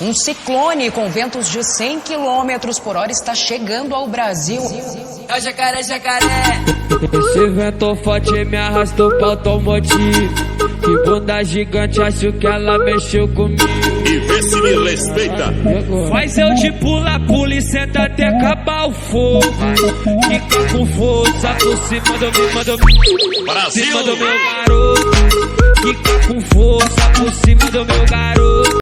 Um ciclone com ventos de 100 km por hora está chegando ao Brasil. É o jacaré, jacaré. Esse vento forte me arrastou pra automotivo. Que bunda gigante, acho que ela mexeu comigo. E vê se me respeita. Faz eu de pula e senta até acabar o fogo. Fica com força por cima do meu, Brasil! cima do meu garoto. Fica com força por cima do meu garoto.